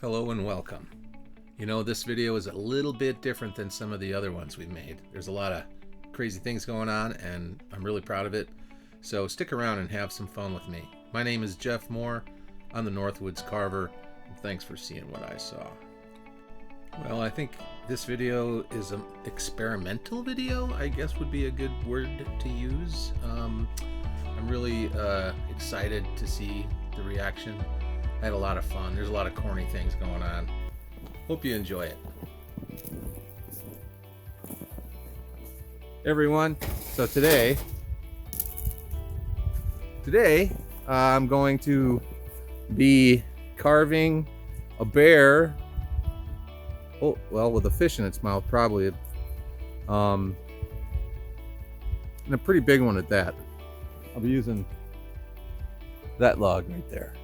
Hello and welcome. You know, this video is a little bit different than some of the other ones we've made. There's a lot of crazy things going on and I'm really proud of it. So stick around and have some fun with me. My name is Jeff Moore. I'm the Northwoods Carver, and thanks for seeing what I saw. Well, I think this video is an experimental video, I guess would be a good word to use. I'm really excited to see the reaction. I had a lot of fun. There's a lot of corny things going on. Hope you enjoy it. Everyone, so today I'm going to be carving a bear. Oh, well, with a fish in its mouth, probably. And a pretty big one at that. I'll be using that log right there.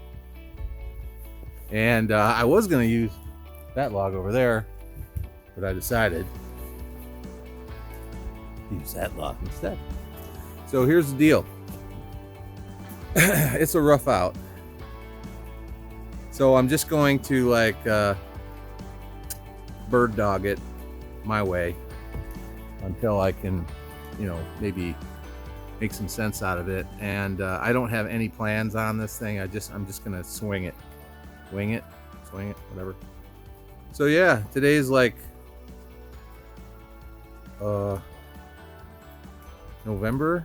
And I was going to use that log over there, but I decided to use that log instead. So here's the deal. It's a rough out. So I'm just going to bird dog it my way until I can, maybe make some sense out of it. And I don't have any plans on this thing. I'm just gonna swing it, swing it, whatever. So yeah, today's November.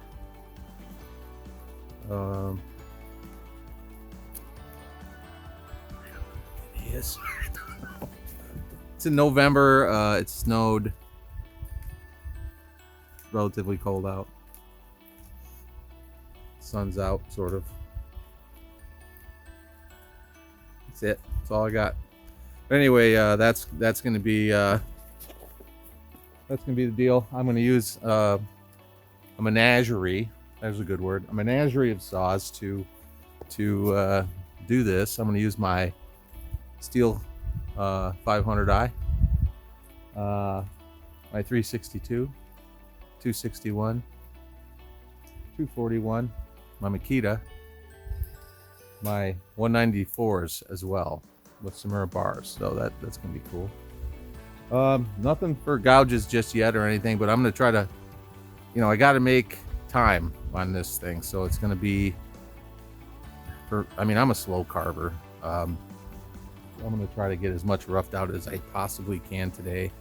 Yes. It's in November. It snowed. Relatively cold out. Sun's out, sort of. That's it. That's all I got. But anyway, that's gonna be the deal. I'm gonna use a menagerie. That's a good word. A menagerie of saws to do this. I'm gonna use my Steel 500i, my 362, 261, 241, my Makita, my 194s as well with Samura bars. So that's gonna be cool. Nothing for gouges just yet or anything, but I'm gonna try to, I got to make time on this thing. So it's gonna be I'm a slow carver. I'm going to try to get as much roughed out as I possibly can today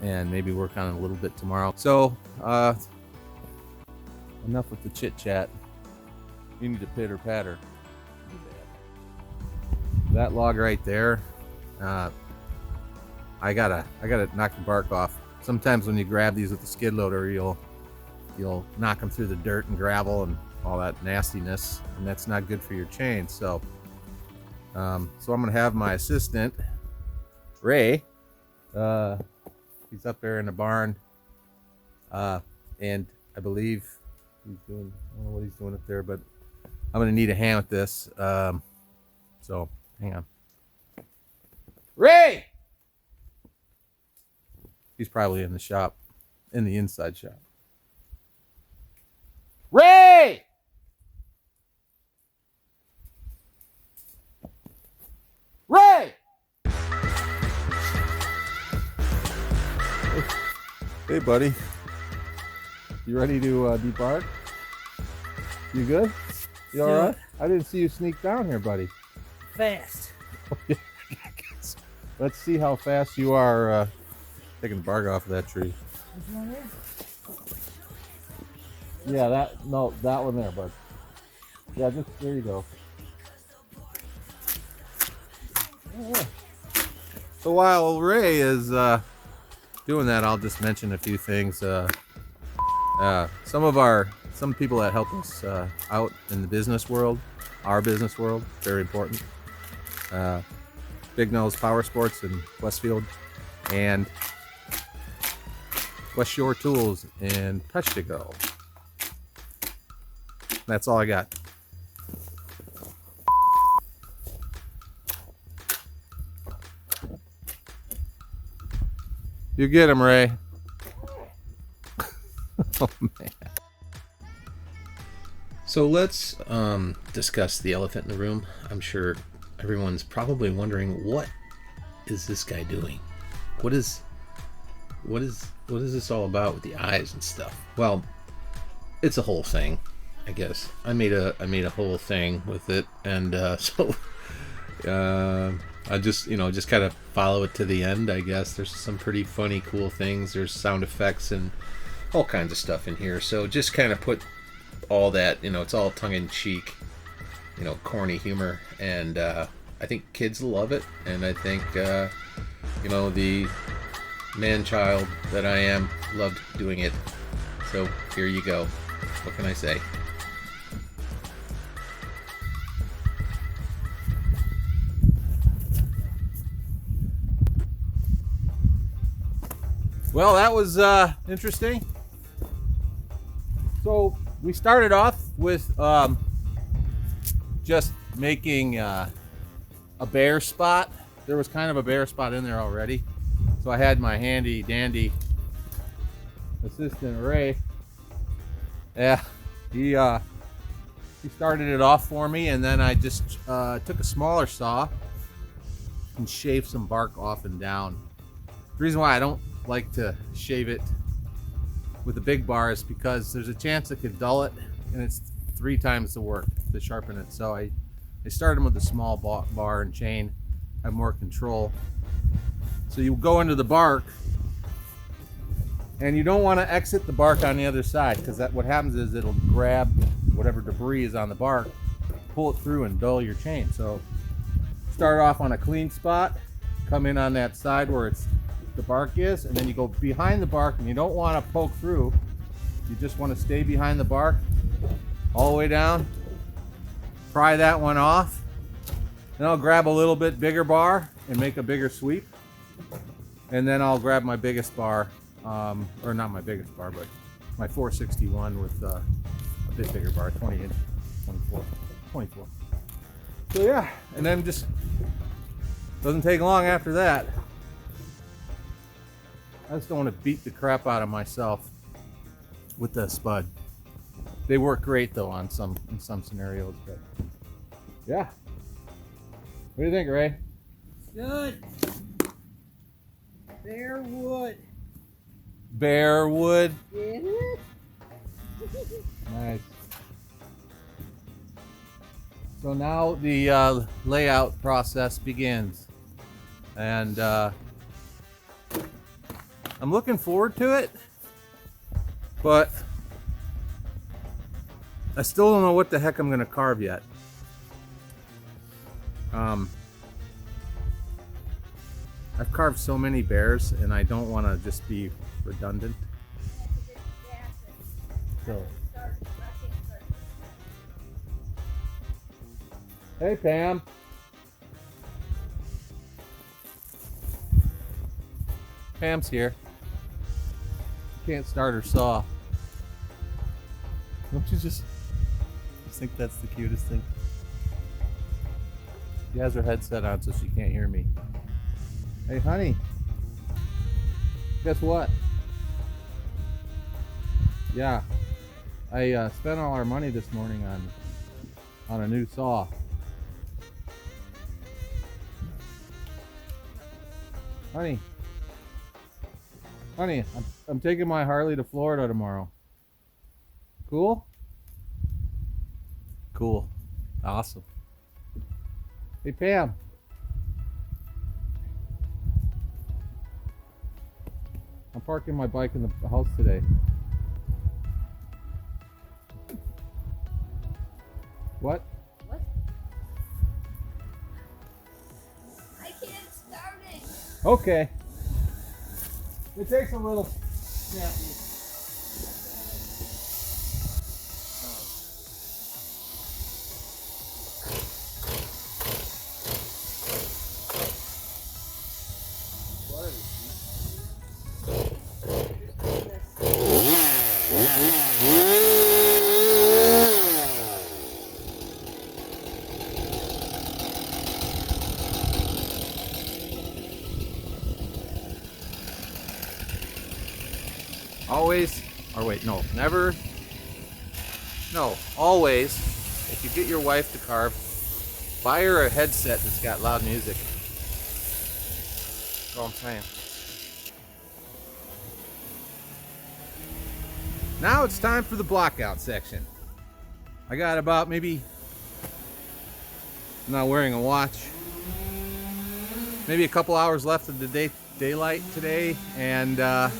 and maybe work on it a little bit tomorrow. So, enough with the chit chat. You need to pitter patter. That log right there, I gotta knock the bark off. Sometimes when you grab these with the skid loader, you'll knock them through the dirt and gravel and all that nastiness, and that's not good for your chain. So I'm gonna have my assistant Ray. He's up there in the barn, and I believe he's doing, I don't know what he's doing up there, but I'm gonna need a hand with this. So hang on, Ray. He's probably in the shop, in the inside shop. Ray. Ray! Hey, buddy. You ready to debark? You good? You all right? I didn't see you sneak down here, buddy. Fast. Let's see how fast you are taking the bark off of that tree. Yeah, that one there, bud. Yeah, just there you go. Yeah. So while Ray is doing that, I'll just mention a few things. Some people that help us out in the business world, our business world, very important. Big Nose Power Sports in Westfield, and West Shore Tools in Peshtigo. That's all I got. You get him, Ray. Oh, man. So let's discuss the elephant in the room. I'm sure everyone's probably wondering, what is this guy doing? What is this all about with the eyes and stuff? Well, it's a whole thing, I guess. I made a whole thing with it, and I just just kind of follow it to the end, I guess. There's some pretty funny, cool things. There's sound effects and all kinds of stuff in here. So just kind of put all that, it's all tongue-in-cheek, corny humor, and I think kids love it, and I think the man-child that I am loved doing it. So here you go. What can I say? Well, that was interesting. So we started off with just making a bare spot. There was kind of a bare spot in there already. So I had my handy dandy assistant Ray. Yeah, he started it off for me, and then I just took a smaller saw and shaved some bark off and down. The reason why I don't like to shave it with a big bar is because there's a chance it could dull it, and it's 3 times the work to sharpen it. So I started with a small bar and chain, have more control. So you go into the bark, and you don't want to exit the bark on the other side, because what happens is it'll grab whatever debris is on the bark, pull it through, and dull your chain. So start off on a clean spot, come in on that side where the bark is, and then you go behind the bark, and you don't want to poke through. You just want to stay behind the bark all the way down. Pry that one off. Then I'll grab a little bit bigger bar and make a bigger sweep. And then I'll grab my biggest bar, or not my biggest bar, but my 461 with a bit bigger bar, 20 inch, 24. So yeah, and then just doesn't take long after that. I just don't want to beat the crap out of myself with the spud. They work great though in some scenarios, but yeah. What do you think, Ray? Good. Bare wood. Bare wood. Yeah. Nice. So now the layout process begins, and I'm looking forward to it, but I still don't know what the heck I'm going to carve yet. I've carved so many bears, and I don't want to just be redundant. So. Hey, Pam. Pam's here. Can't start her saw. Don't you just think that's the cutest thing? She has her headset on so she can't hear me. Hey, honey. Guess what? Yeah. I spent all our money this morning on a new saw. Honey, I'm taking my Harley to Florida tomorrow. Cool? Cool. Awesome. Hey, Pam. I'm parking my bike in the house today. What? What? I can't start it. Okay. It takes a little snappy. Always, or wait, no, never, no, always, if you get your wife to carve, Buy her a headset that's got loud music. That's all I'm saying. Now it's time for the blockout section. I got about maybe, I'm not wearing a watch, maybe a couple hours left of the daylight today, and I'm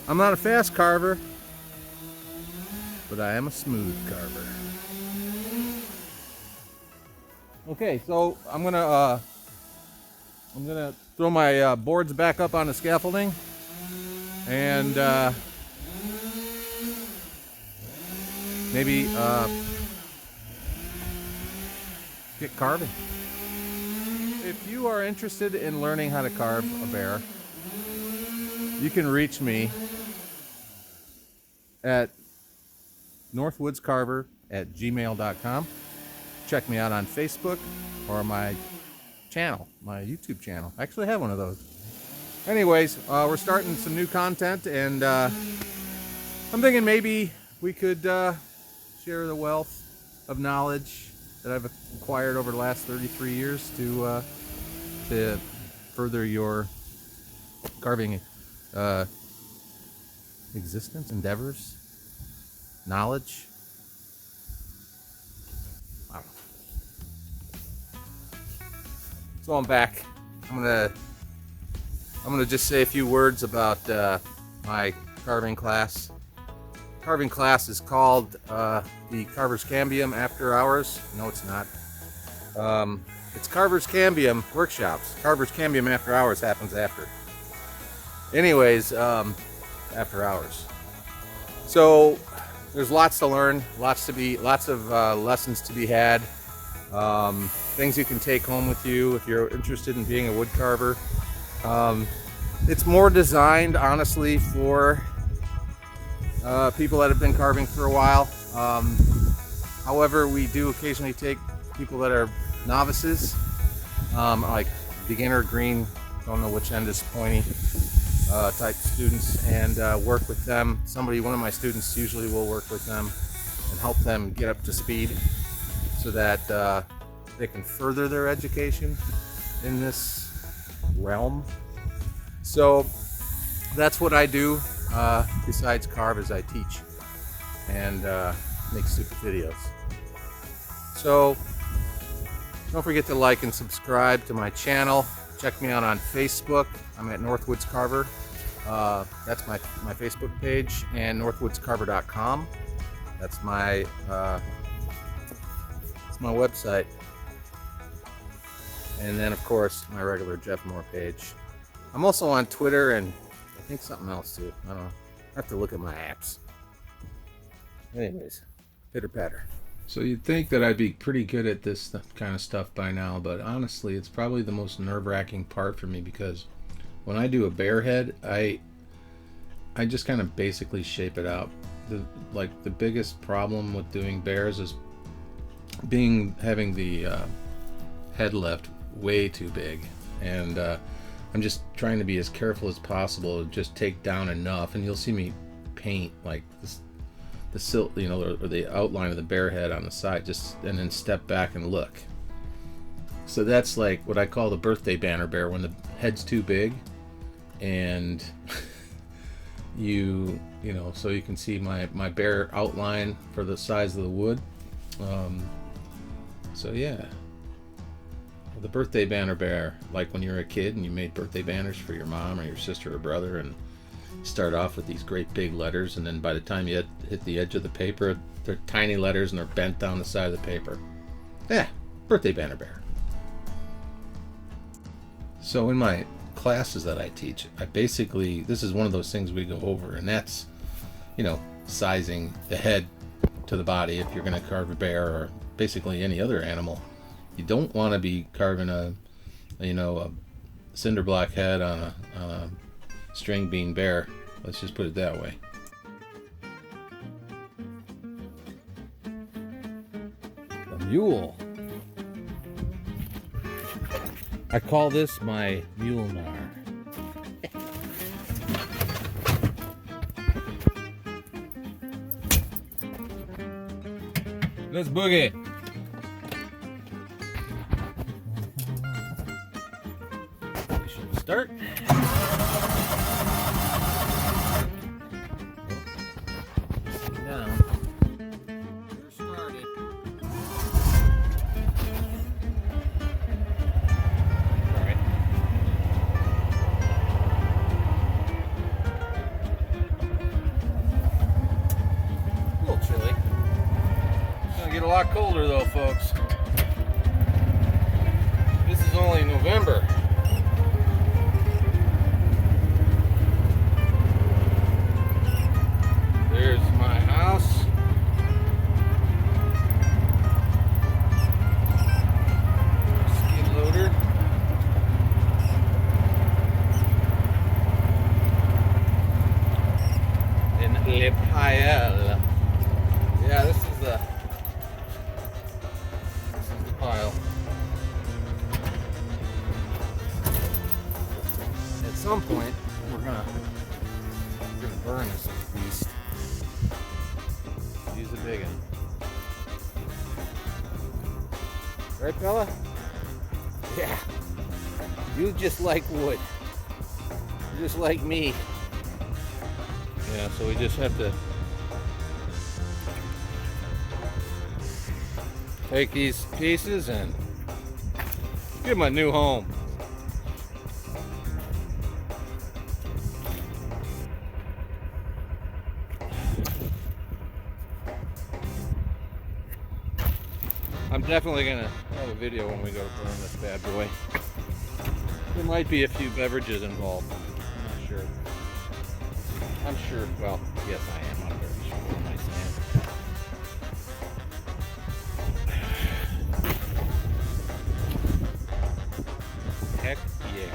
not a fast carver, but I am a smooth carver. Okay, so I'm gonna throw my boards back up on the scaffolding, and maybe get carving. If you are interested in learning how to carve a bear, you can reach me at northwoodscarver@gmail.com. Check me out on Facebook or my channel, my YouTube channel. I actually have one of those. Anyways, we're starting some new content, and I'm thinking maybe we could share the wealth of knowledge that I've acquired over the last 33 years to further your carving existence, endeavors, knowledge. I don't know. So I'm back. I'm gonna just say a few words about my carving class. Carving class is called the Carver's Cambium After Hours. No, it's not. It's Carver's Cambium Workshops. Carver's Cambium After Hours happens after. Anyways, after hours. So there's lots to learn, lots of lessons to be had. Things you can take home with you if you're interested in being a wood carver. It's more designed, honestly, for people that have been carving for a while. However, we do occasionally take people that are novices, like beginner, green, don't know which end is pointy, type students, and work with them. One of my students usually will work with them and help them get up to speed so that they can further their education in this realm. So that's what I do. Besides carve, is I teach and make stupid videos. So don't forget to like and subscribe to my channel. Check me out on Facebook. I'm at Northwoods Carver. That's my Facebook page, and northwoodscarver.com. That's my website. And then, of course, my regular Jeff Moore page. I'm also on Twitter and I think something else too. I don't know. I have to look at my apps. Anyways, pitter patter. So you'd think that I'd be pretty good at this kind of stuff by now, but honestly, it's probably the most nerve-wracking part for me, because when I do a bear head, I just kind of basically shape it out. The biggest problem with doing bears is having the head lift way too big, and I'm just trying to be as careful as possible to just take down enough, and you'll see me paint like this, the silt, or the outline of the bear head on the side, and then step back and look. So that's like what I call the birthday banner bear, when the head's too big, and so you can see my bear outline for the size of the wood. So yeah. The birthday banner bear, like when you were a kid and you made birthday banners for your mom or your sister or brother, and you start off with these great big letters, and then by the time you hit the edge of the paper, they're tiny letters and they're bent down the side of the paper. Yeah, birthday banner bear. So in my classes that I teach, this is one of those things we go over, and that's, sizing the head to the body if you're going to carve a bear or basically any other animal. You don't want to be carving a cinder block head on a string bean bear. Let's just put it that way. The mule. I call this my mule gnar. Let's boogie. Should start. Down. We're started. All right. A little chilly. It's gonna get a lot colder though, folks. This is only November. There's my house. Skid loader. In Le Pile. Yeah, this is the pile. At some point, we're gonna burn this beast. Use a big one. Right, fella? Yeah. You just like wood. You're just like me. Yeah, so we just have to take these pieces and give them a new home. I'm definitely gonna have a video when we go to burn this bad boy. There might be a few beverages involved. I'm not sure. I'm sure, well, yes I am. I'm very sure. What am I saying? Heck yeah.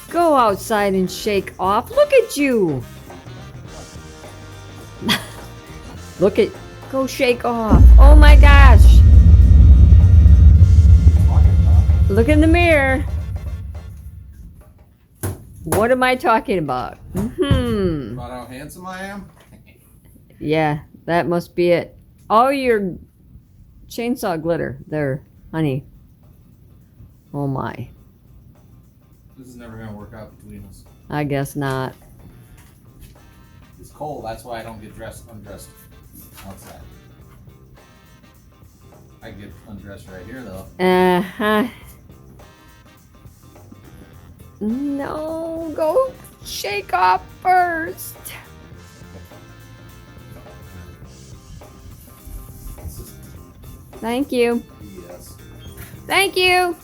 Go outside and shake off. Look at you. Go shake off. Oh my gosh. Look in the mirror. What am I talking about? About how handsome I am? Yeah, that must be it. All your chainsaw glitter there, honey. Oh my. This is never gonna work out between us. I guess not. It's cold, that's why I don't get undressed outside. I get undressed right here though. Uh-huh. No, go shake off first. Thank you. Yes. Thank you.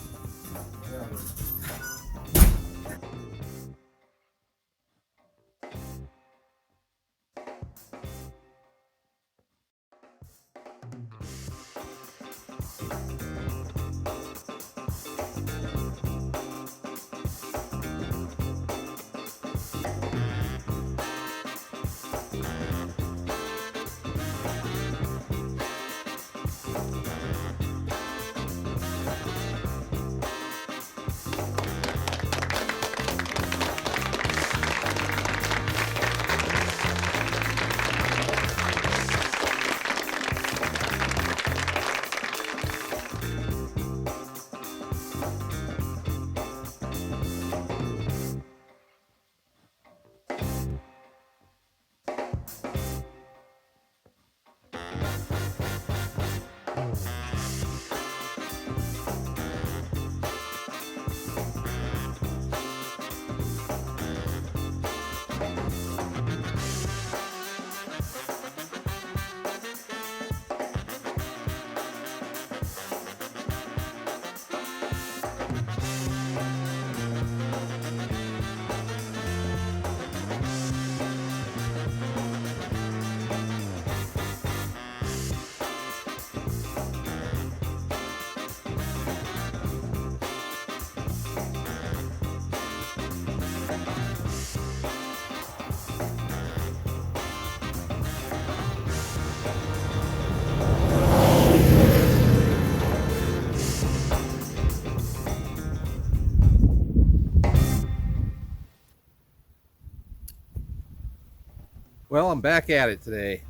Well, I'm back at it today.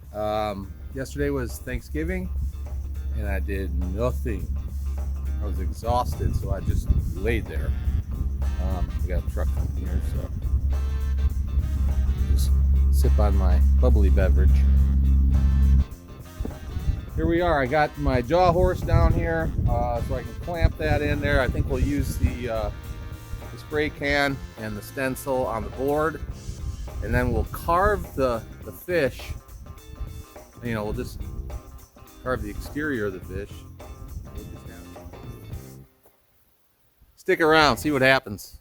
Yesterday was Thanksgiving and I did nothing. I was exhausted, so I just laid there. We got a truck coming here, so just sip on my bubbly beverage. Here we are. I got my jaw horse down here, so I can clamp that in there. I think we'll use the spray can and the stencil on the board, and then we'll carve the fish. You know, we'll just carve the exterior of the fish. Stick around, see what happens.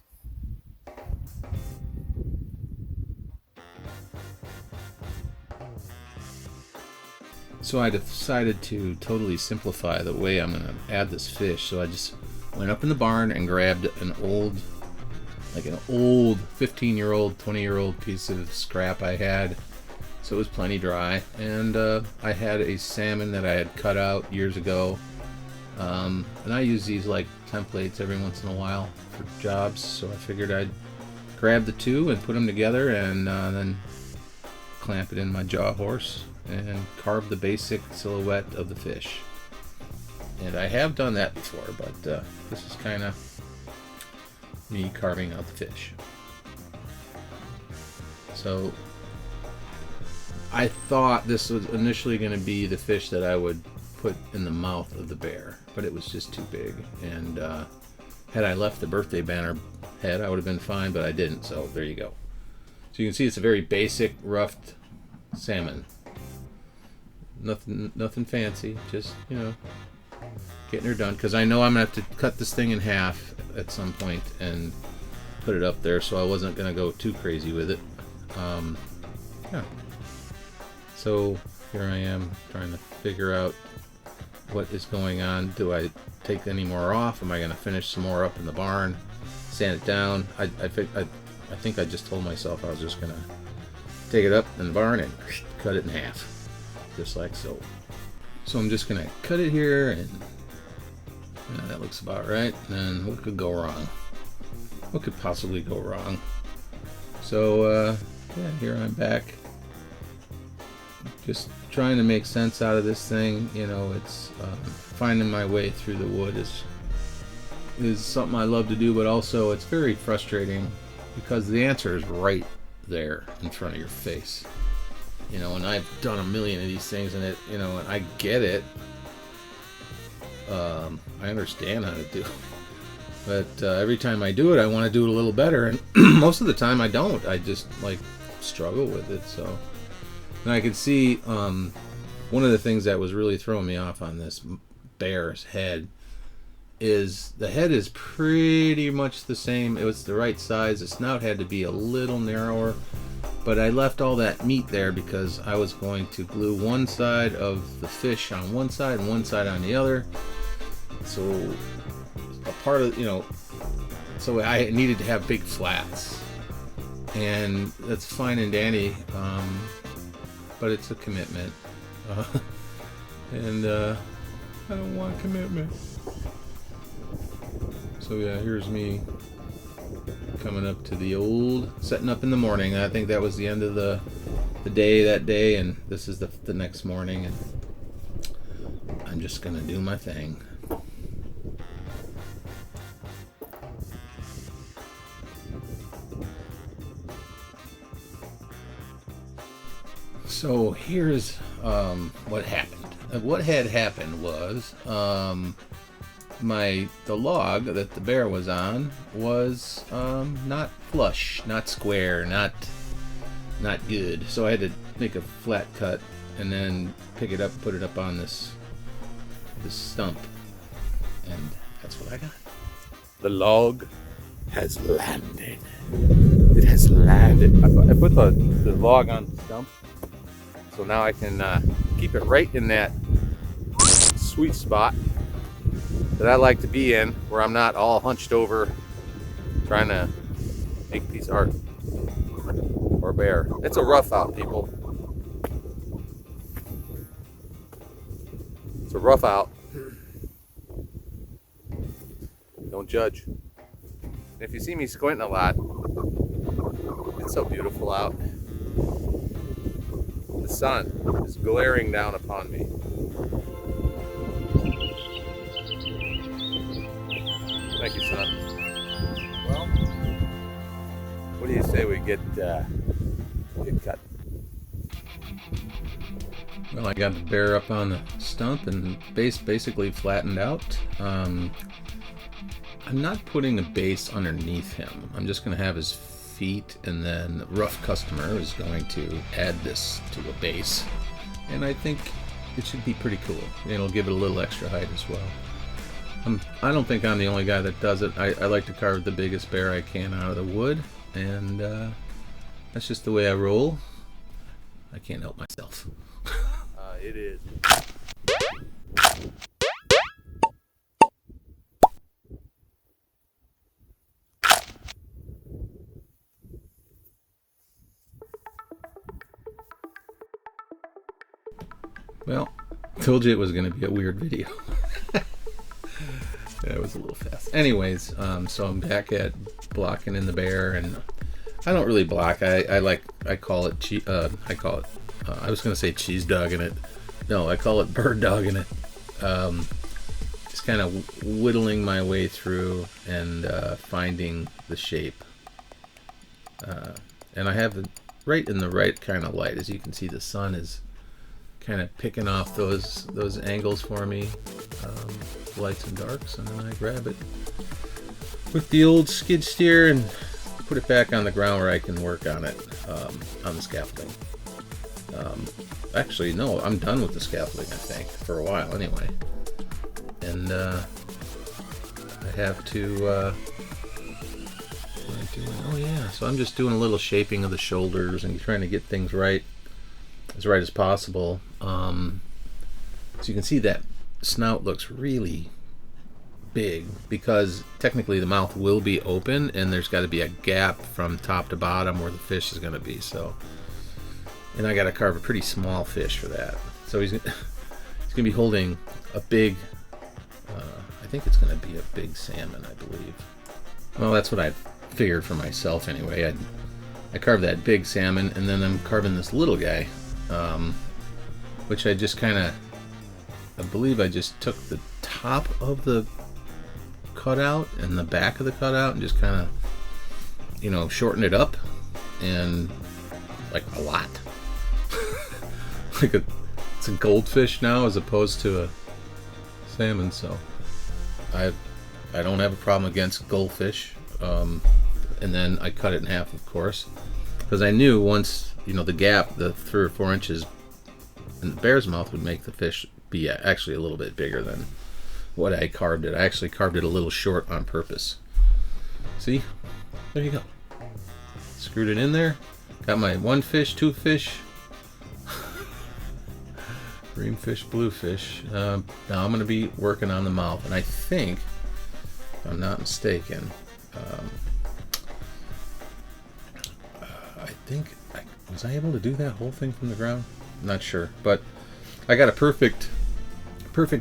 So I decided to totally simplify the way I'm gonna add this fish. So I just went up in the barn and grabbed an old 15-year-old, 20-year-old piece of scrap I had. So it was plenty dry. And I had a salmon that I had cut out years ago. And I use these like templates every once in a while for jobs. So I figured I'd grab the two and put them together and then clamp it in my jaw horse and carve the basic silhouette of the fish. And I have done that before, but this is kind of me carving out the fish. So I thought this was initially going to be the fish that I would put in the mouth of the bear, but it was just too big. And had I left the birthday banner head, I would have been fine, but I didn't, so there you go. So you can see it's a very basic roughed salmon. Nothing fancy, just, you know, getting her done, because I know I'm gonna have to cut this thing in half at some point and put it up there, so I wasn't gonna go too crazy with it. Yeah. So here I am trying to figure out what is going on. Do I take any more off? Am I gonna finish some more up in the barn, sand it down? I think I just told myself I was just gonna take it up in the barn and cut it in half, just like so. So I'm just gonna cut it here, and that looks about right. And what could go wrong? What could possibly go wrong? So yeah, here I'm back, just trying to make sense out of this thing. You know, it's finding my way through the wood is something I love to do, but also it's very frustrating because the answer is right there in front of your face. You know, and I've done a million of these things, and it, you know, and I get it. I understand how to do it, but every time I do it, I want to do it a little better, and most of the time I don't. I just like struggle with it. So, and I could see one of the things that was really throwing me off on this bear's head is the head is pretty much the same. It was the right size. The snout had to be a little narrower, but I left all that meat there because I was going to glue one side of the fish on one side and one side on the other. So a part of, you know, so I needed to have big flats, and that's fine and dandy, but it's a commitment, and I don't want commitment. So yeah, here's me coming up to the old setting up in the morning. I think that was the end of the day that day, and this is the next morning, and I'm just gonna do my thing. So here's what happened. What had happened was the log that the bear was on was not flush, not square, not good. So I had to make a flat cut and then pick it up, put it up on this stump, and that's what I got. The log has landed. It has landed. I put the log on the stump, so now I can keep it right in that sweet spot that I like to be in, where I'm not all hunched over trying to make a piece of art or bear. It's a rough out, people. It's a rough out. Don't judge. If you see me squinting a lot, it's so beautiful out. The sun is glaring down upon me. Thank you, son. Well, what do you say we get cut? Well, I got the bear up on the stump and base basically flattened out. I'm not putting a base underneath him. I'm just going to have his feet, and then the rough customer is going to add this to a base. And I think it should be pretty cool. It'll give it a little extra height as well. I don't think I'm the only guy that does it. I like to carve the biggest bear I can out of the wood, and that's just the way I roll. I can't help myself. It is. Well, told you it was going to be a weird video. That was a little fast. Anyways, so I'm back at blocking in the bear, and I don't really block. I call it I was going to say cheese dogging it. No, I call it bird dogging it. Just kind of whittling my way through and finding the shape. And I have it right in the right kind of light. As you can see, the sun is kind of picking off those angles for me, lights and darks, and then I grab it with the old skid steer and put it back on the ground where I can work on it, on the scaffolding. Actually, no, I'm done with the scaffolding, I think, for a while anyway. And I have to, what am I doing? Oh yeah, so I'm just doing a little shaping of the shoulders and trying to get things right as possible. So you can see that snout looks really big because technically the mouth will be open and there's got to be a gap from top to bottom where the fish is going to be. So, and I got to carve a pretty small fish for that. So he's going to be holding a big, I think it's going to be a big salmon, I believe. Well, that's what I figured for myself anyway. I carved that big salmon, and then I'm carving this little guy, which I just kind of, I believe I just took the top of the cutout and the back of the cutout and just kind of, shortened it up, and like a lot. It's a goldfish now as opposed to a salmon, so I don't have a problem against goldfish. And then I cut it in half, of course, because I knew once the gap, the 3 or 4 inches in the bear's mouth would make the fish be actually a little bit bigger than what I carved it. I actually carved it a little short on purpose. See, there you go. Screwed it in there. Got my 1 fish, 2 fish. Green fish, blue fish. Now I'm going to be working on the mouth, and I think, if I'm not mistaken, was I able to do that whole thing from the ground? I'm not sure, but I got a perfect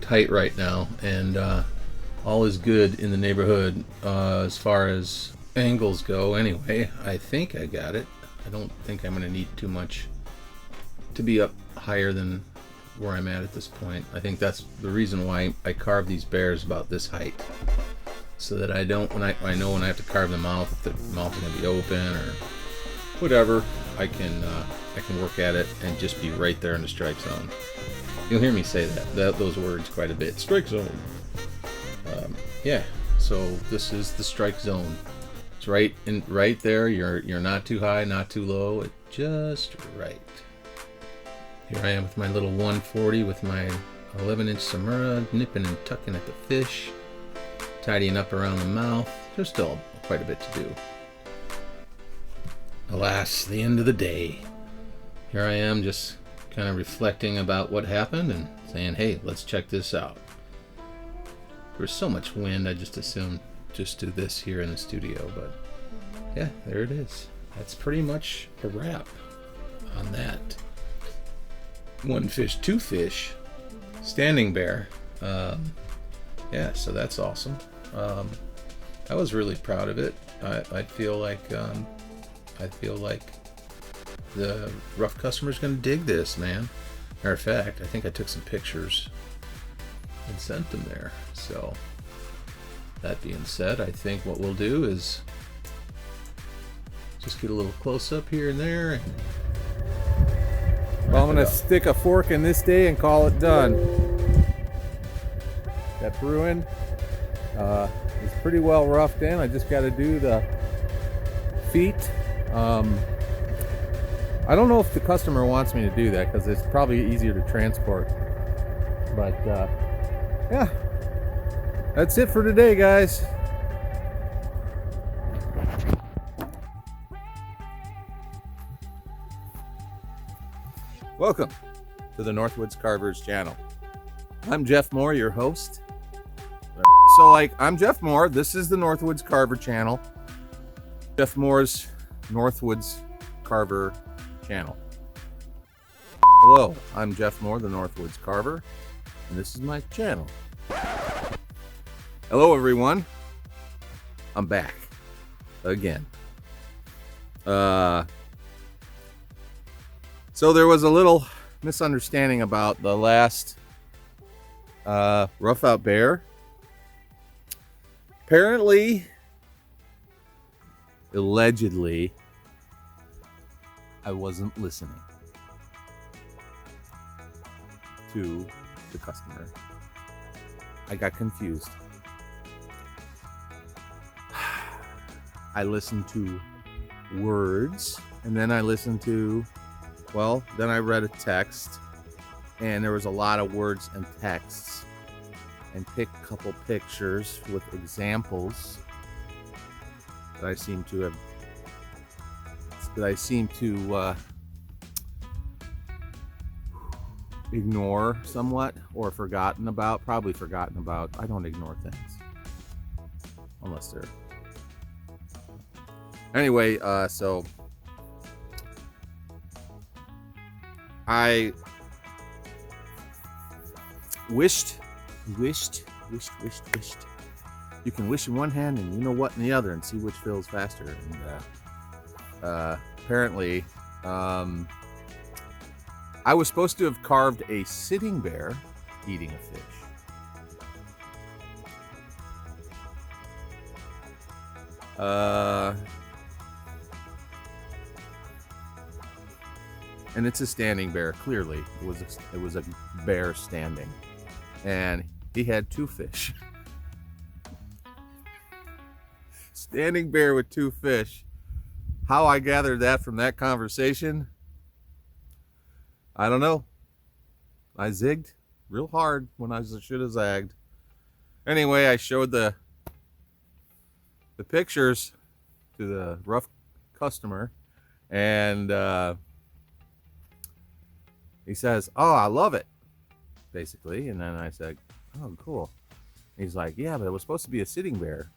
height right now, and all is good in the neighborhood as far as angles go. Anyway, I think I got it. I don't think I'm going to need too much to be up higher than where I'm at this point. I think that's the reason why I carve these bears about this height, so that I don't, when I know when I have to carve the mouth, if the mouth is going to be open or whatever, I can work at it and just be right there in the strike zone. You'll hear me say those words quite a bit. Strike zone. Yeah. So this is the strike zone. It's right there. You're not too high, not too low. It's just right. Here I am with my little 140 with my 11-inch Samura, nipping and tucking at the fish, tidying up around the mouth. There's still quite a bit to do. Alas, the end of the day. Here I am just kind of reflecting about what happened and saying, hey, let's check this out. There's so much wind, I just assumed just do this here in the studio, but yeah, there it is. That's pretty much a wrap on that 1 fish, 2 fish standing bear. Yeah, so that's awesome. I was really proud of it. I feel like the rough customer's gonna dig this, man. Matter of fact, I think I took some pictures and sent them there. So that being said, I think what we'll do is just get a little close up here and there. Well, I'm gonna stick a fork in this day and call it done. That Bruin is pretty well roughed in. I just got to do the feet. I don't know if the customer wants me to do that because it's probably easier to transport. But yeah, that's it for today, guys. Welcome to the Northwoods Carvers channel. I'm Jeff Moore, your host. So, I'm Jeff Moore. This is the Northwoods Carver channel. Jeff Moore's Northwoods Carver channel. Hello, I'm Jeff Moore, the Northwoods Carver, and this is my channel. Hello, everyone. I'm back again. So there was a little misunderstanding about the last Rough Out Bear. Apparently, allegedly, I wasn't listening to the customer. I got confused. I listened to words, and then I listened to, then I read a text, and there was a lot of words and texts, and picked a couple pictures with examples that I seem to ignore somewhat, or forgotten about. Probably forgotten about. I don't ignore things unless they're anyway. So I wished. You can wish in one hand and you know what in the other, and see which fills faster. And apparently, I was supposed to have carved a sitting bear eating a fish. And it's a standing bear. Clearly, it was a bear standing, and he had two fish. Standing bear with two fish. How I gathered that from that conversation, I don't know. I zigged real hard when I should have zagged. Anyway, I showed the pictures to the rough customer, and he says, "Oh, I love it," basically. And then I said, "Oh, cool." And he's like, "Yeah, but it was supposed to be a sitting bear."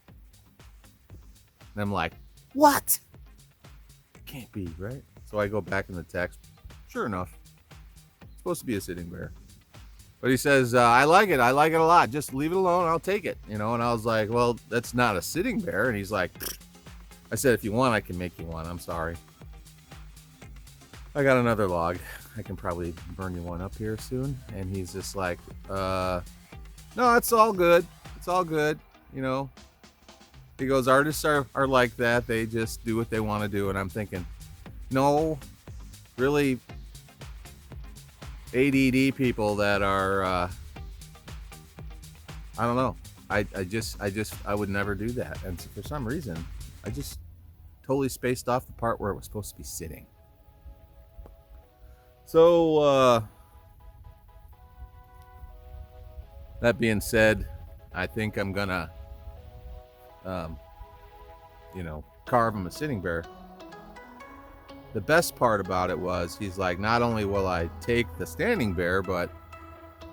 And I'm like, "What? It can't be, right?" So I go back in the text. Sure enough, it's supposed to be a sitting bear. But he says, I like it. I like it a lot. Just leave it alone. I'll take it. And I was like, well, that's not a sitting bear. And he's like, I said, if you want, I can make you one. I'm sorry. I got another log. I can probably burn you one up here soon. And he's just like, no, it's all good. It's all good. He goes, artists are like that. They just do what they want to do. And I'm thinking, no, really, ADD people that are, I don't know. I would never do that. And for some reason, I just totally spaced off the part where it was supposed to be sitting. So, that being said, I think I'm gonna, carve him a sitting bear. The best part about it was, he's like, not only will I take the standing bear, but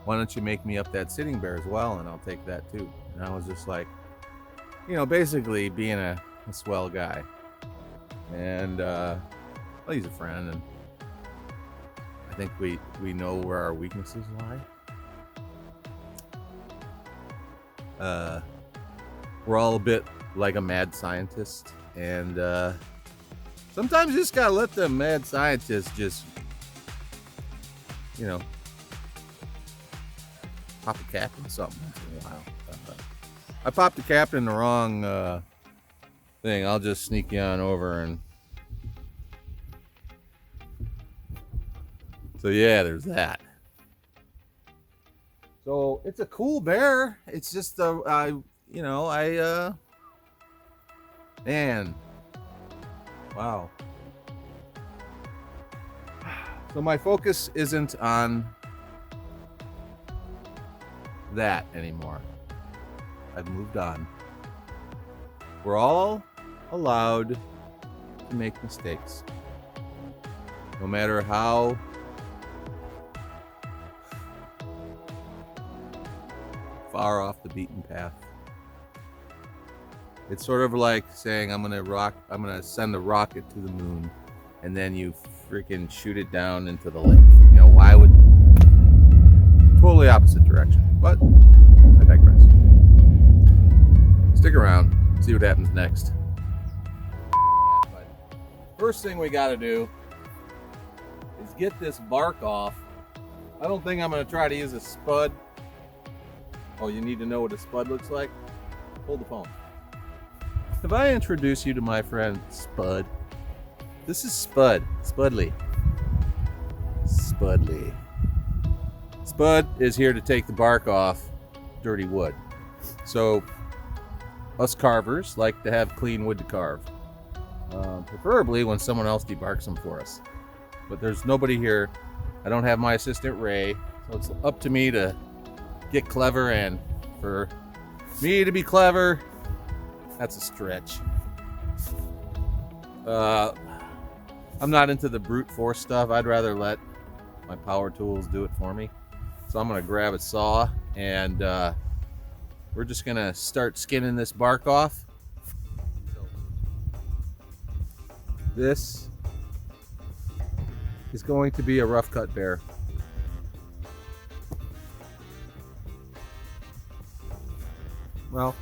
why don't you make me up that sitting bear as well, and I'll take that too. And I was just like, basically being a swell guy. And he's a friend, and I think we know where our weaknesses lie. We're all a bit like a mad scientist, and Sometimes you just gotta let the mad scientists just, you know, pop a cap in something once in a while. I popped the cap in the wrong thing. I'll just sneak you on over and. So yeah, there's that. So it's a cool bear. It's just man, wow. So my focus isn't on that anymore. I've moved on. We're all allowed to make mistakes, no matter how far off the beaten path. It's sort of like saying I'm gonna send a rocket to the moon, and then you freaking shoot it down into the lake. You know, why would totally opposite direction. But I digress. Stick around, see what happens next. But first thing we gotta do is get this bark off. I don't think I'm gonna try to use a spud. Oh, you need to know what a spud looks like? Hold the phone. If I introduce you to my friend Spud, this is Spud. Spudley. Spudley. Spud is here to take the bark off dirty wood. So, us carvers like to have clean wood to carve. Preferably when someone else debarks them for us. But there's nobody here. I don't have my assistant Ray, so it's up to me to get clever, and for me to be clever, that's a stretch. I'm not into the brute force stuff. I'd rather let my power tools do it for me. So I'm gonna grab a saw, and we're just gonna start skinning this bark off. This is going to be a rough cut bear. Well,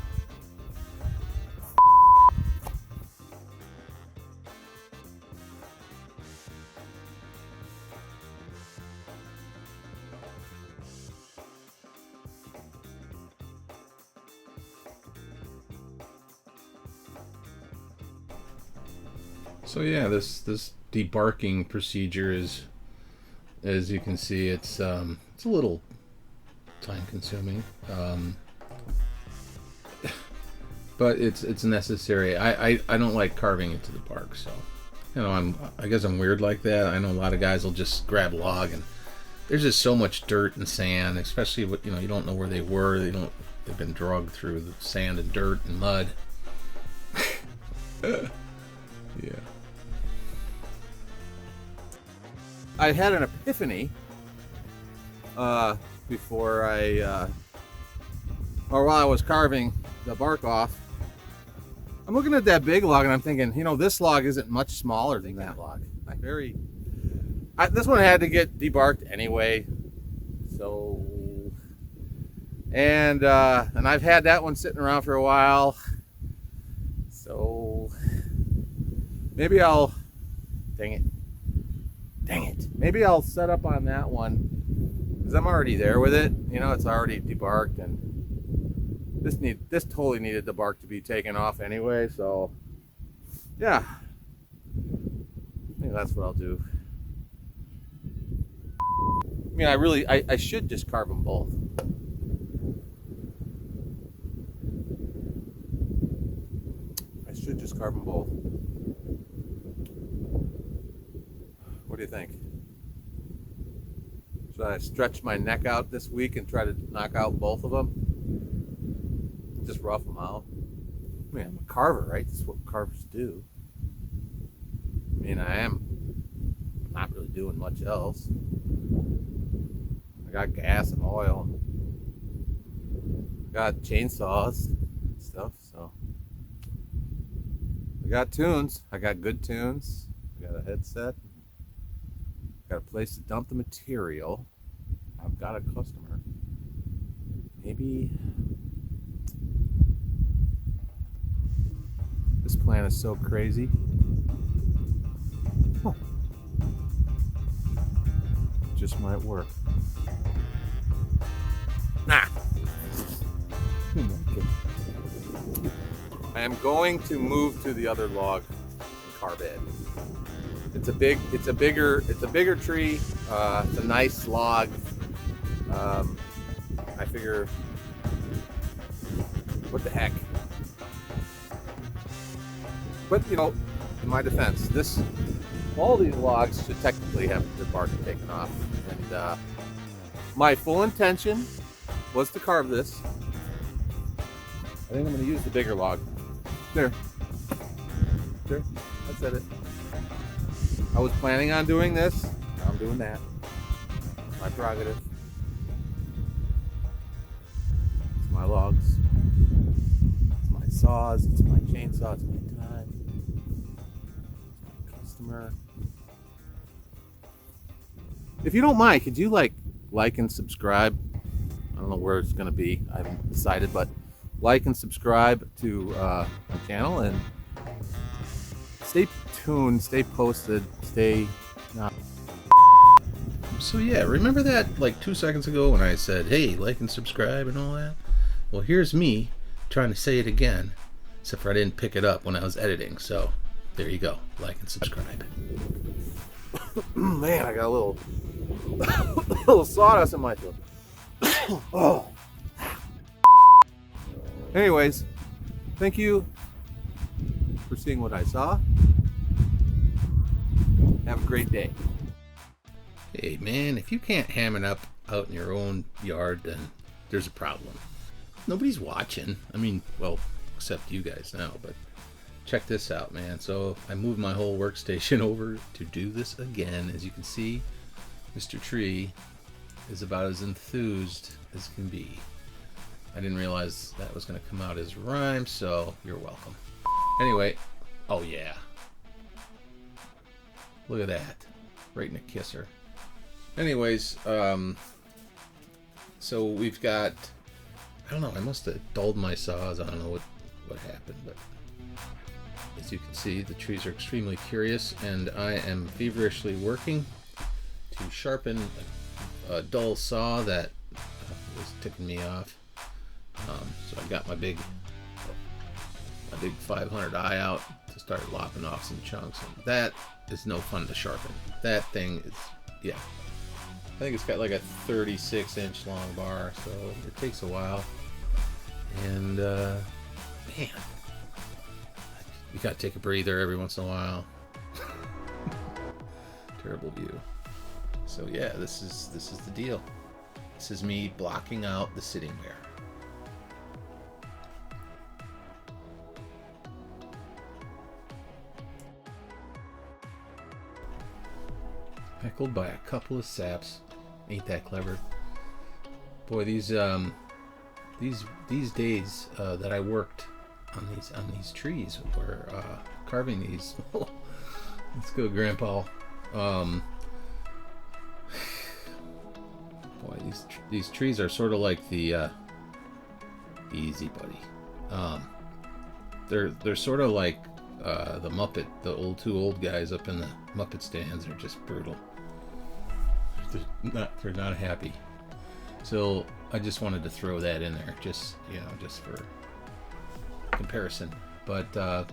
So yeah, this debarking procedure is, as you can see, it's a little time consuming, but it's necessary. I don't like carving into the bark, so you know I guess I'm weird like that. I know a lot of guys will just grab a log, and there's just so much dirt and sand, especially what you don't know where they were. They've been dragged through the sand and dirt and mud. Yeah. I had an epiphany before or while I was carving the bark off. I'm looking at that big log and I'm thinking, this log isn't much smaller than that log. This one had to get debarked anyway. So, and I've had that one sitting around for a while. So maybe dang it. Maybe I'll set up on that one because I'm already there with it. It's already debarked, and this totally needed the bark to be taken off anyway. So yeah, I think that's what I'll do. I mean, I should just carve them both. I should just carve them both. What do you think? Should I stretch my neck out this week and try to knock out both of them? Just rough them out. I mean, I'm a carver, right? That's what carvers do. I mean, I'm not really doing much else. I got gas and oil. I got chainsaws and stuff, so. I got tunes. I got good tunes. I got a headset. Got a place to dump the material. I've got a customer. Maybe this plan is so crazy. just might work. Nah. I am going to move to the other log and carve it. It's a bigger tree. It's a nice log. I figure, what the heck? But you know, in my defense, all these logs should technically have their bark taken off. And my full intention was to carve this. I think I'm going to use the bigger log. There. That's it. I was planning on doing this. Now I'm doing that. My prerogative. It's my logs. It's my saws. It's my chainsaw. It's my time. It's my customer. If you don't mind, could you like and subscribe? I don't know where it's going to be. I haven't decided, but like and subscribe to my channel and stay tuned, stay posted, stay. So yeah, remember that like 2 seconds ago when I said, hey, like and subscribe and all that? Well, here's me trying to say it again, except for I didn't pick it up when I was editing. So there you go, like and subscribe. Man, I got a little little sawdust in my throat. Oh. Anyways, thank you for seeing what I saw. Have a great day. Hey man, if you can't ham it up out in your own yard, then there's a problem. Nobody's watching. I mean, well, except you guys now, but check this out, man. So I moved my whole workstation over to do this again. As you can see, Mr. Tree is about as enthused as can be. I didn't realize that was going to come out as rhyme, so you're welcome. Anyway, oh yeah. Look at that. Right in a kisser. Anyways, so we've got, I don't know, I must have dulled my saws. I don't know what happened, but as you can see, the trees are extremely curious, and I am feverishly working to sharpen a dull saw that was ticking me off. So I got my big 500i out to start lopping off some chunks, and that is no fun to sharpen. That thing is, yeah. I think it's got like a 36-inch long bar, so it takes a while. And man, you gotta take a breather every once in a while. Terrible view. So yeah, this is the deal. This is me blocking out the sitting bear. Heckled by a couple of saps. Ain't that clever? Boy, these days that I worked on these trees or carving these. Let's go, Grandpa. Boy, these trees are sort of like the easy buddy. They're sort of like the Muppet, the two old guys up in the Muppet stands are just brutal. They're not happy. So I just wanted to throw that in there, just for comparison. But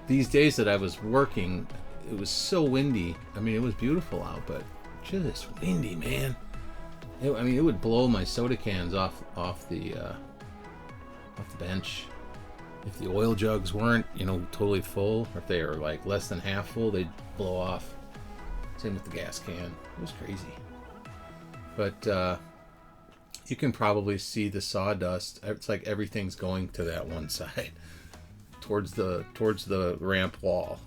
these days that I was working, it was so windy. I mean, it was beautiful out, but just windy, man. It would blow my soda cans off the bench. If the oil jugs weren't, totally full, or if they were like less than half full, they'd blow off. Same with the gas can. It was crazy. But you can probably see the sawdust. It's like everything's going to that one side, towards the ramp wall.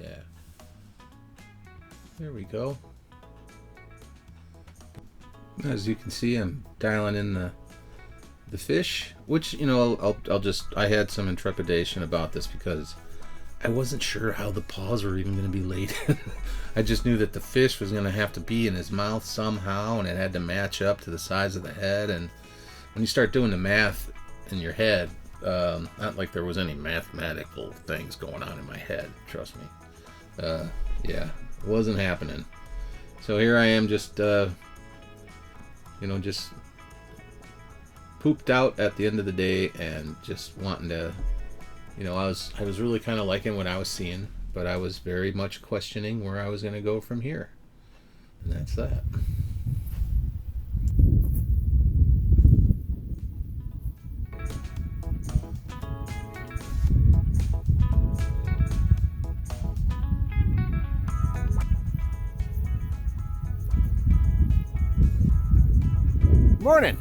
Yeah. There we go. As you can see, I'm dialing in the fish, which I had some intrepidation about this because I wasn't sure how the paws were even going to be laid. I just knew that the fish was going to have to be in his mouth somehow, and it had to match up to the size of the head. And when you start doing the math in your head, not like there was any mathematical things going on in my head, trust me. Yeah, it wasn't happening. So here I am, just just pooped out at the end of the day, and just wanting to, I was really kind of liking what I was seeing, but I was very much questioning where I was going to go from here, and that's that. Morning,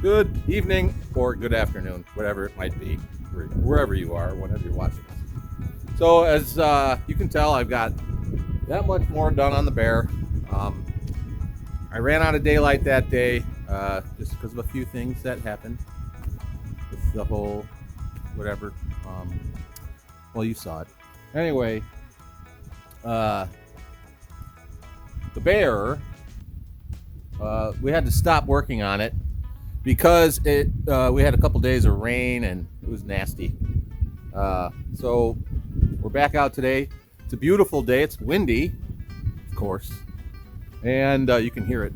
good evening, or good afternoon, whatever it might be, wherever you are, whenever you're watching this. So as you can tell, I've got that much more done on the bear. I ran out of daylight that day just because of a few things that happened with the whole whatever. Well, you saw it. Anyway, the bear, we had to stop working on it because we had a couple days of rain and it was nasty. So we're back out today. It's a beautiful day. It's windy, of course, and you can hear it.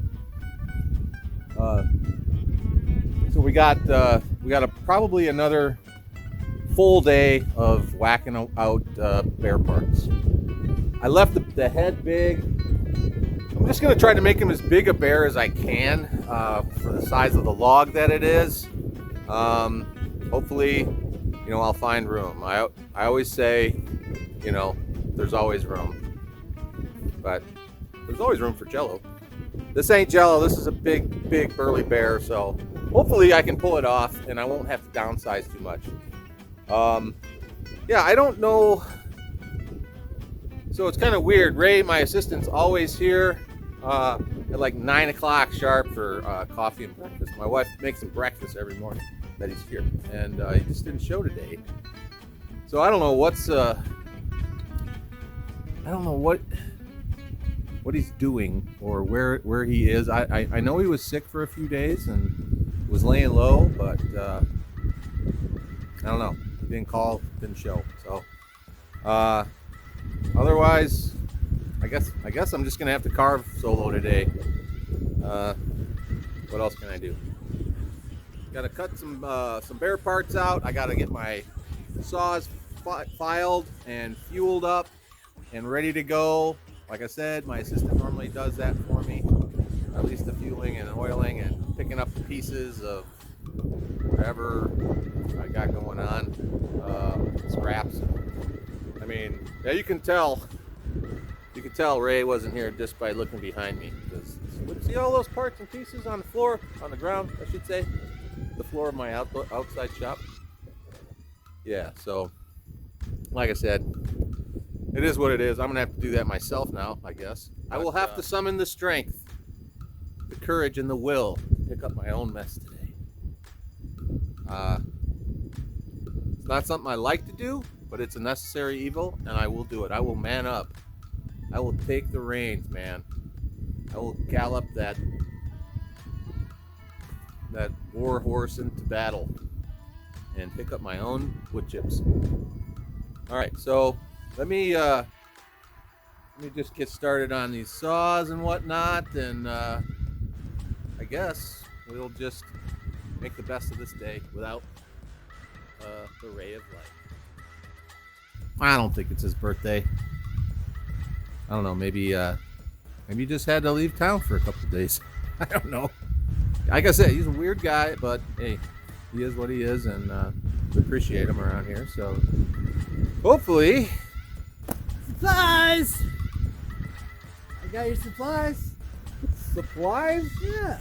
So we got probably another full day of whacking out bear parts. I left the head big. I'm just going to try to make him as big a bear as I can for the size of the log that it is. Hopefully, I'll find room. I always say, there's always room. But there's always room for Jello. This ain't Jello. This is a big, big burly bear. So hopefully I can pull it off and I won't have to downsize too much. Yeah, I don't know. So it's kind of weird. Ray, my assistant's always here at like 9 o'clock sharp for coffee and breakfast. My wife makes him breakfast every morning that he's here, and he just didn't show today. So I don't know what he's doing or where he is. I know he was sick for a few days and was laying low, but I don't know. He didn't call, didn't show. So otherwise, I guess I'm just gonna have to carve solo today. What else can I do? Gotta cut some bear parts out. I gotta get my saws filed and fueled up and ready to go. Like I said, my assistant normally does that for me. At least the fueling and oiling and picking up the pieces of whatever I got going on. Scraps. I mean, yeah, you can tell Ray wasn't here just by looking behind me. See all those parts and pieces on the floor, on the ground, I should say, the floor of my outside shop. Yeah, so like I said, it is what it is. I'm gonna have to do that myself now, I guess. I will have to summon the strength, the courage, and the will to pick up my own mess today. It's not something I like to do, but it's a necessary evil, and I will do it. I will man up. I will take the reins, man. I will gallop that war horse into battle and pick up my own wood chips. All right, so let me just get started on these saws and whatnot, and I guess we'll just make the best of this day without the ray of light. I don't think it's his birthday. I don't know. Maybe he just had to leave town for a couple of days. I don't know. Like I said, he's a weird guy, but hey, he is what he is, and we appreciate him around here. So hopefully, Supplies! I got your supplies. supplies. Yeah.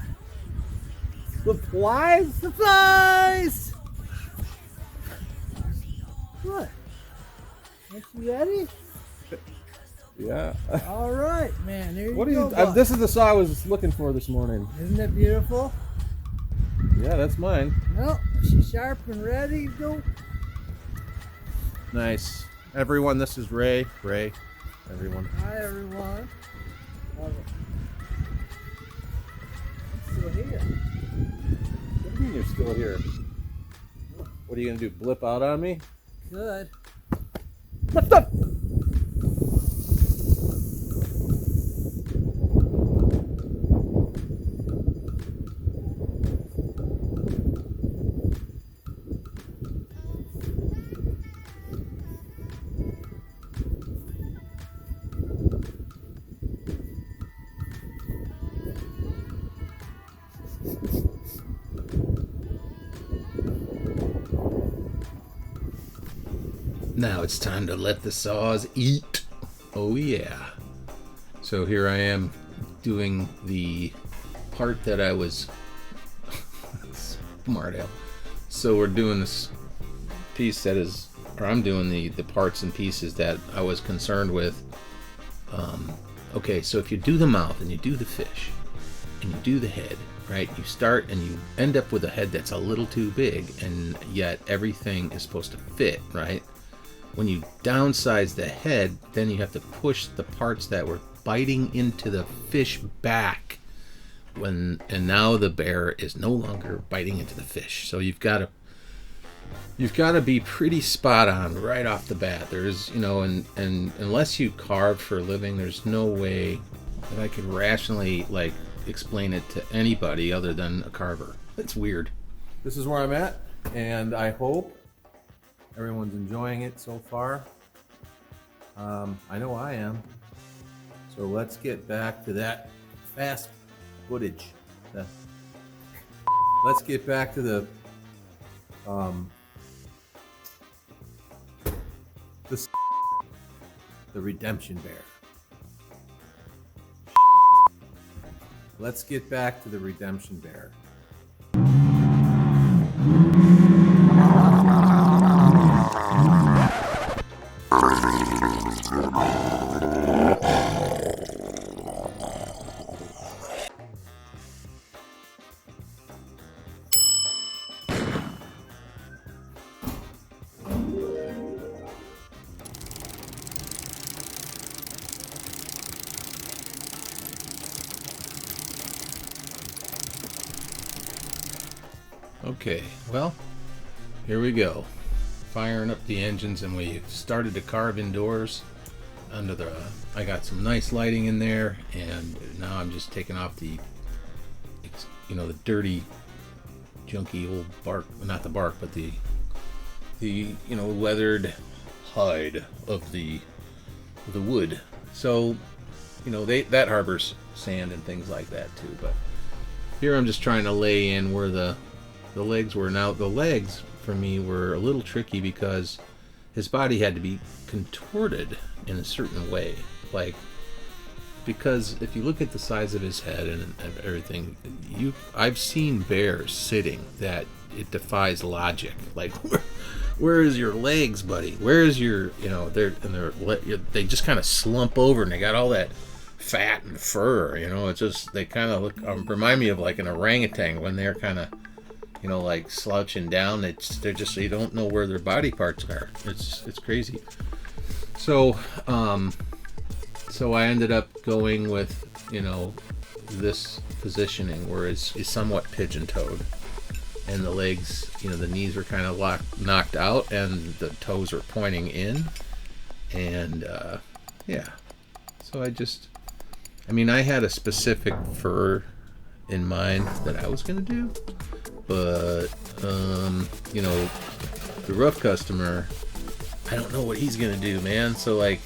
Supplies. Supplies! What? Aren't you ready? Yeah. All right, man. There you What do go. you? bud. This is the saw I was looking for this morning. Isn't it beautiful? Yeah, that's mine. Well, she's sharp and ready to go. Nice. Everyone, this is Ray. Ray. Everyone. Hi, everyone. Love it. I'm still here. What do you mean you're still here? What are you gonna do? Blip out on me? Good. Now it's time to let the saws eat. Oh yeah. So here I am doing the part that I was smart at. So we're doing this piece that is, or I'm doing the parts and pieces that I was concerned with. Okay, so if you do the mouth and you do the fish and you do the head, right? You start and you end up with a head that's a little too big, and yet everything is supposed to fit, right? When you downsize the head, then you have to push the parts that were biting into the fish back. And now the bear is no longer biting into the fish. So you've got to be pretty spot on right off the bat. There's, and unless you carve for a living, there's no way that I could rationally explain it to anybody other than a carver. It's weird. This is where I'm at, and I hope everyone's enjoying it so far. I know I am. So let's get back to that fast footage. Let's get back to the redemption bear. Let's get back to the redemption bear. Okay, well, here we go. Firing up the engines, and we started to carve indoors under the, I got some nice lighting in there, and now I'm just taking off the, the dirty, junky old bark, not the bark, but the weathered hide of the wood. So, that harbors sand and things like that too, but here I'm just trying to lay in where the legs were. Now the legs for me were a little tricky because his body had to be contorted in a certain way, because if you look at the size of his head and everything, I've seen bears sitting that it defies logic. Where is your legs, buddy? Where is your, they just kind of slump over, and they got all that fat and fur. It's just, they kind of look, remind me of an orangutan when they're kind of, slouching down. They're just, you don't know where their body parts are. It's crazy. So I ended up going with, this positioning where it's somewhat pigeon-toed, and the legs, the knees were kind of knocked out, and the toes were pointing in, and yeah. So I had a specific fur in mind that I was gonna do, but the rough customer, I don't know what he's gonna do, man. So I'm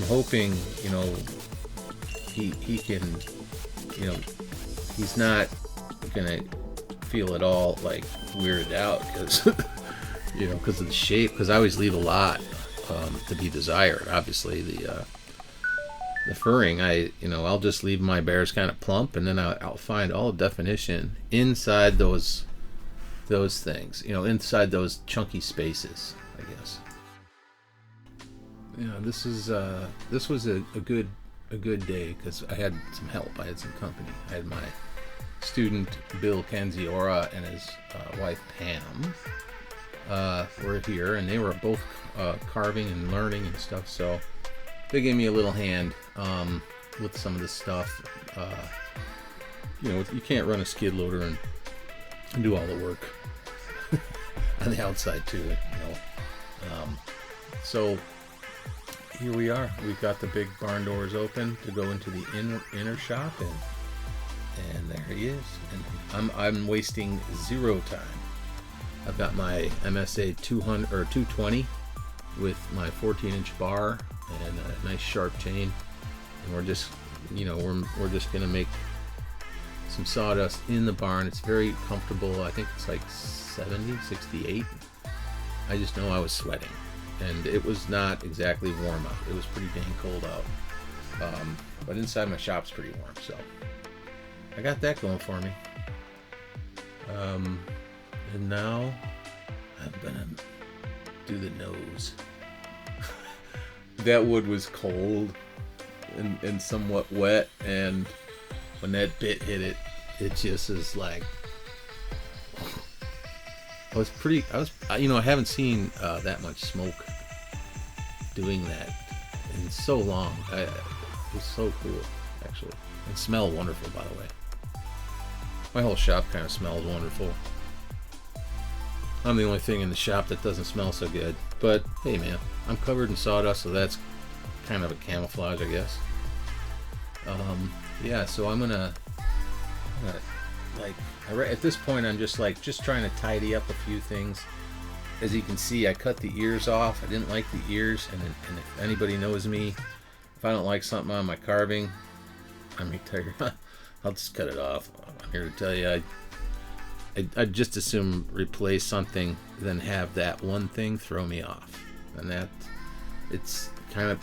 hoping, he can, he's not gonna feel at all weirded out because because of the shape, because I always leave a lot to be desired. Obviously the furring, I'll just leave my bears kind of plump, and then I'll find all definition inside those things, inside those chunky spaces, I guess. Yeah, this was a good day because I had some help. I had some company. I had my student Bill Canziora and his wife Pam were here, and they were both carving and learning and stuff, so they gave me a little hand with some of this stuff. You can't run a skid loader and do all the work on the outside too, so here we are. We've got the big barn doors open to go into the inner shop, and there he is. And I'm wasting zero time. I've got my MSA 200 or 220 with my 14-inch bar and a nice sharp chain, and we're just gonna make some sawdust in the barn. It's very comfortable. I think it's 70, 68, I just know I was sweating, and it was not exactly warm out. It was pretty dang cold out. But inside my shop's pretty warm, so I got that going for me. And now I'm gonna do the nose. That wood was cold and somewhat wet, and when that bit hit it, it just is like, I haven't seen that much smoke doing that in so long. It was so cool, actually. It smelled wonderful, by the way. My whole shop kind of smells wonderful. I'm the only thing in the shop that doesn't smell so good. But hey, man, I'm covered in sawdust, so that's kind of a camouflage, I guess. Yeah, so I'm gonna like, at this point, I'm just trying to tidy up a few things. As you can see, I cut the ears off. I didn't like the ears, and if anybody knows me, if I don't like something on my carving, I'm retired. I'll just cut it off. I'm here to tell you, I'd just as soon replace something than have that one thing throw me off. And that, it's kind of,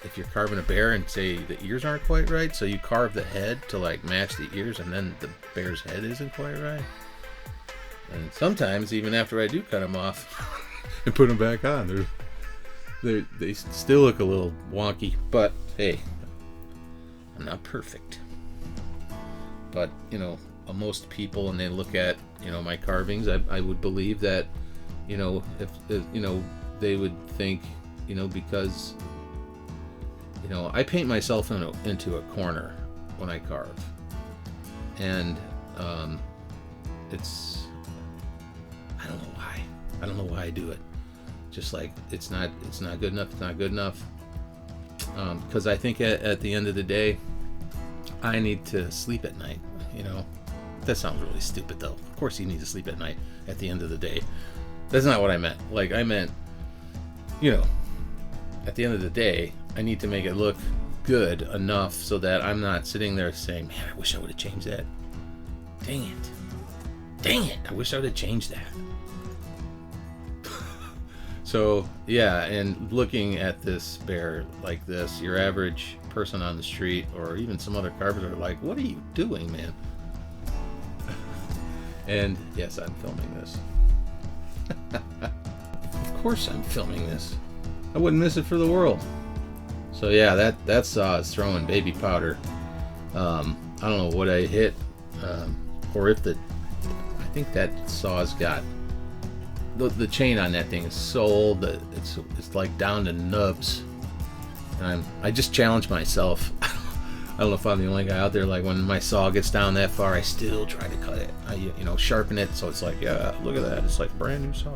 if you're carving a bear and say the ears aren't quite right, so you carve the head to like match the ears, and then the bear's head isn't quite right. And sometimes, even after I do cut them off and put them back on, they still look a little wonky. But hey, I'm not perfect. But most people, when they look at my carvings, I would believe that if they would think because I paint myself into a corner when I carve, and it's, I don't know why I do it. Just like it's not good enough. It's not good enough. Because I think at the end of the day, I need to sleep at night. That sounds really stupid, though. Of course, you need to sleep at night at the end of the day. That's not what I meant. Like, I meant, at the end of the day, I need to make it look good enough so that I'm not sitting there saying, man, I wish I would have changed that. Dang it. I wish I would have changed that. So, yeah, and looking at this bear like this, your average person on the street or even some other carvers are like, what are you doing, man? And yes, I'm filming this. Of course I'm filming this. I wouldn't miss it for the world. So yeah, that saw is throwing baby powder. I don't know what I hit, or if I think that saw's got the chain on that thing is so old that it's like down to nubs. And I just challenge myself. I don't know if I'm the only guy out there, like when my saw gets down that far, I still try to cut it. I sharpen it so it's like, yeah, look at that. It's like a brand new saw.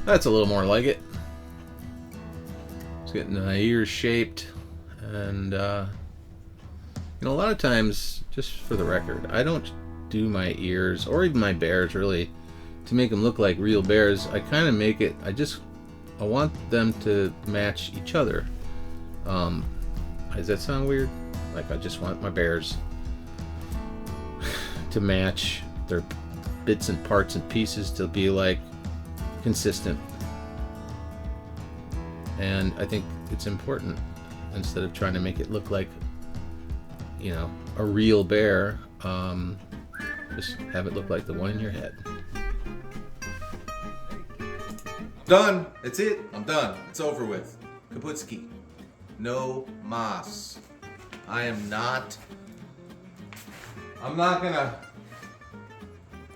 That's a little more like it. It's getting my ears shaped, and a lot of times, just for the record, I don't do my ears or even my bears really to make them look like real bears. I kind of make it. I want them to match each other. Does that sound weird? Like, I just want my bears to match their bits and parts and pieces to be like consistent. And I think it's important, instead of trying to make it look like a real bear, just have it look like the one in your head. Done. It's it. I'm done. It's over with. Kaputski. No mas. I'm not gonna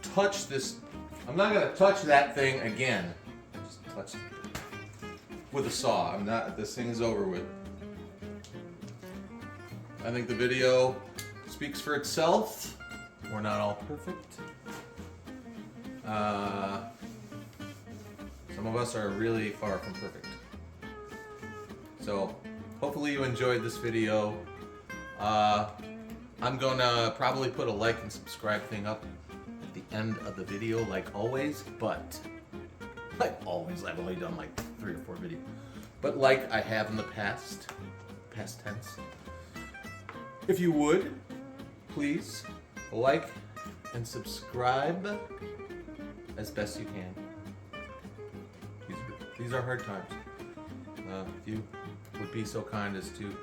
touch this. I'm not gonna touch that thing again. Just touch it with a saw. This thing is over with. I think the video speaks for itself. We're not all perfect. Some of us are really far from perfect. So, hopefully you enjoyed this video. I'm gonna probably put a like and subscribe thing up at the end of the video, like always, but I've only done like 3 or 4 videos. But like I have in the past tense. If you would, please like and subscribe as best you can. these are hard times. If you would be so kind as to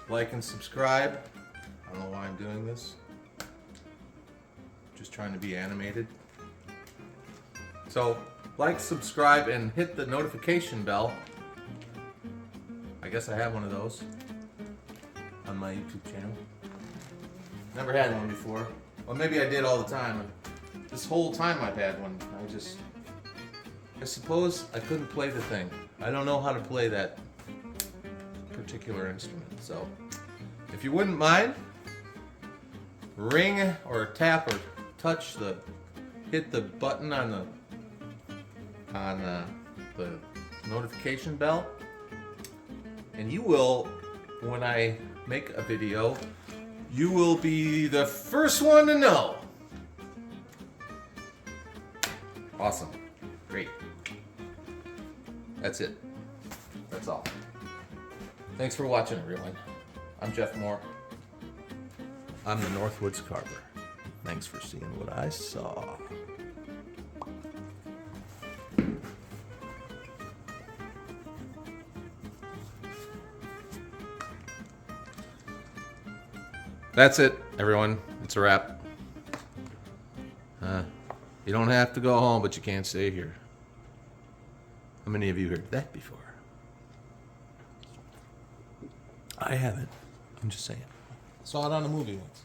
like and subscribe. I don't know why I'm doing this. Just trying to be animated. So, like, subscribe, and hit the notification bell. I guess I have one of those on my YouTube channel. Never had one before. Well, maybe I did all the time. This whole time I've had one. I suppose I couldn't play the thing. I don't know how to play that particular instrument. So, if you wouldn't mind, ring or tap or touch hit the button on the notification bell, and you will, when I make a video, you will be the first one to know. Awesome. Great. That's it. That's all. Thanks for watching, everyone. I'm Jeff Moore. I'm the Northwoods Carver. Thanks for seeing what I saw. That's it, everyone. It's a wrap. You don't have to go home, but you can't stay here. How many of you heard that before? I haven't. I'm just saying. Saw it on a movie once.